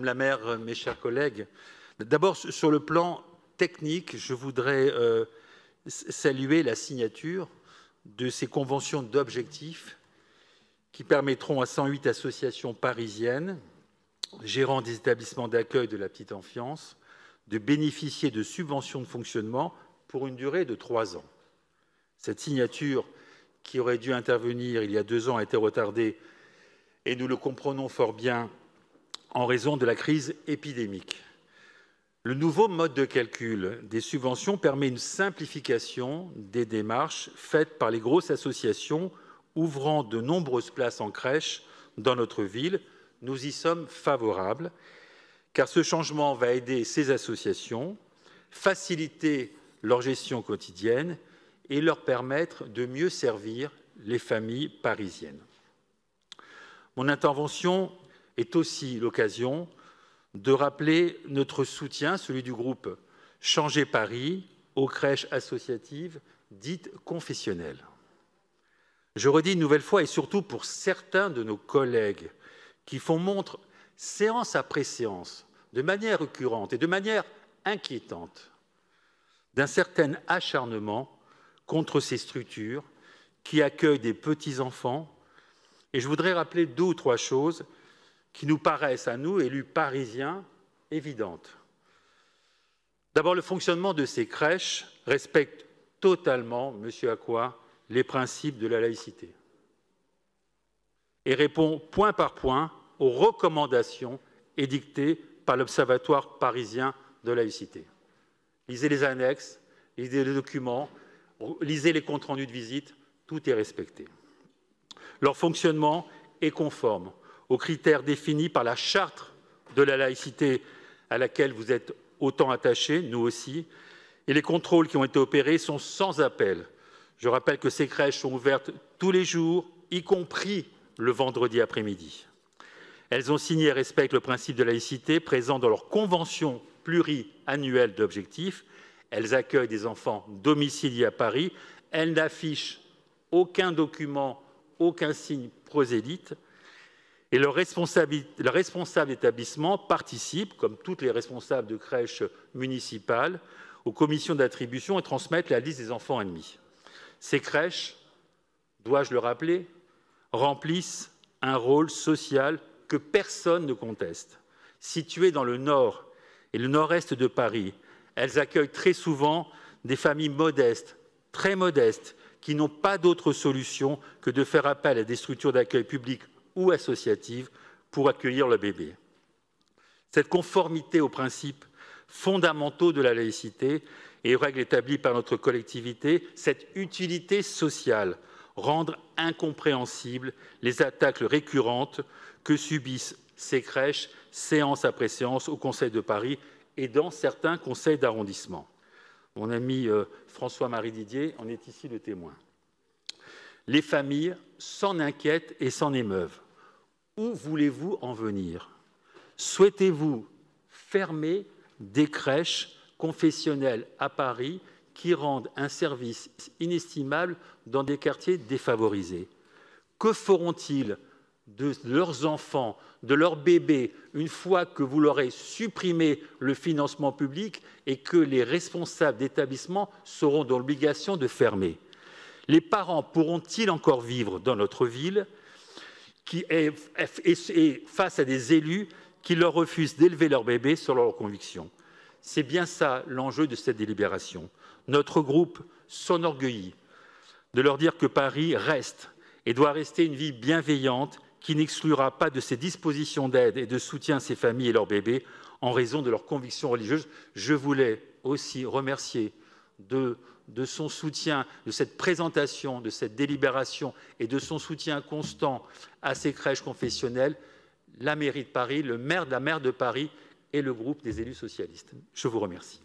Madame la maire, mes chers collègues, d'abord sur le plan technique, je voudrais saluer la signature de ces conventions d'objectifs qui permettront à 108 associations parisiennes gérant des établissements d'accueil de la petite enfance de bénéficier de subventions de fonctionnement pour une durée de 3 ans. Cette signature, qui aurait dû intervenir il y a 2 ans, a été retardée et nous le comprenons fort bien en raison de la crise épidémique. Le nouveau mode de calcul des subventions permet une simplification des démarches faites par les grosses associations ouvrant de nombreuses places en crèche dans notre ville. Nous y sommes favorables, car ce changement va aider ces associations, faciliter leur gestion quotidienne et leur permettre de mieux servir les familles parisiennes. Mon intervention est aussi l'occasion de rappeler notre soutien, celui du groupe Changer Paris, aux crèches associatives dites confessionnelles. Je redis une nouvelle fois, et surtout pour certains de nos collègues qui font montre, séance après séance, de manière récurrente et de manière inquiétante, d'un certain acharnement contre ces structures qui accueillent des petits-enfants. Et je voudrais rappeler 2 ou 3 choses qui nous paraissent, à nous, élus parisiens, évidentes. D'abord, le fonctionnement de ces crèches respecte totalement, Monsieur Acquois, les principes de la laïcité et répond point par point aux recommandations édictées par l'Observatoire parisien de laïcité. Lisez les annexes, lisez les documents, lisez les comptes rendus de visite, tout est respecté. Leur fonctionnement est conforme aux critères définis par la charte de la laïcité à laquelle vous êtes autant attachés, nous aussi, et les contrôles qui ont été opérés sont sans appel. Je rappelle que ces crèches sont ouvertes tous les jours, y compris le vendredi après-midi. Elles ont signé et respectent le principe de laïcité présent dans leur convention pluriannuelle d'objectifs. Elles accueillent des enfants domiciliés à Paris. Elles n'affichent aucun document, aucun signe prosélyte. Et le responsable d'établissement participe, comme toutes les responsables de crèches municipales, aux commissions d'attribution et transmettent la liste des enfants admis. Ces crèches, dois-je le rappeler, remplissent un rôle social que personne ne conteste. Situées dans le nord et le nord-est de Paris, elles accueillent très souvent des familles modestes, très modestes, qui n'ont pas d'autre solution que de faire appel à des structures d'accueil publiques ou associatives pour accueillir le bébé. Cette conformité aux principes fondamentaux de la laïcité et aux règles établies par notre collectivité, cette utilité sociale rendent incompréhensibles les attaques récurrentes que subissent ces crèches, séance après séance, au Conseil de Paris et dans certains conseils d'arrondissement. Mon ami François-Marie Didier en est ici le témoin. Les familles s'en inquiètent et s'en émeuvent. Où voulez-vous en venir? Souhaitez-vous fermer des crèches confessionnelles à Paris qui rendent un service inestimable dans des quartiers défavorisés? Que feront-ils de leurs enfants, de leurs bébés, une fois que vous leur aurez supprimé le financement public et que les responsables d'établissements seront dans l'obligation de fermer? Les parents pourront-ils encore vivre dans notre ville face à des élus qui leur refusent d'élever leur bébé sur leurs convictions? C'est bien ça l'enjeu de cette délibération. Notre groupe s'enorgueillit de leur dire que Paris reste et doit rester une ville bienveillante qui n'exclura pas de ses dispositions d'aide et de soutien à ces familles et leurs bébés en raison de leurs convictions religieuses. Je voulais aussi remercier de son soutien, de cette présentation, de cette délibération et de son soutien constant à ces crèches confessionnelles, la mairie de Paris, la maire de Paris et le groupe des élus socialistes. Je vous remercie.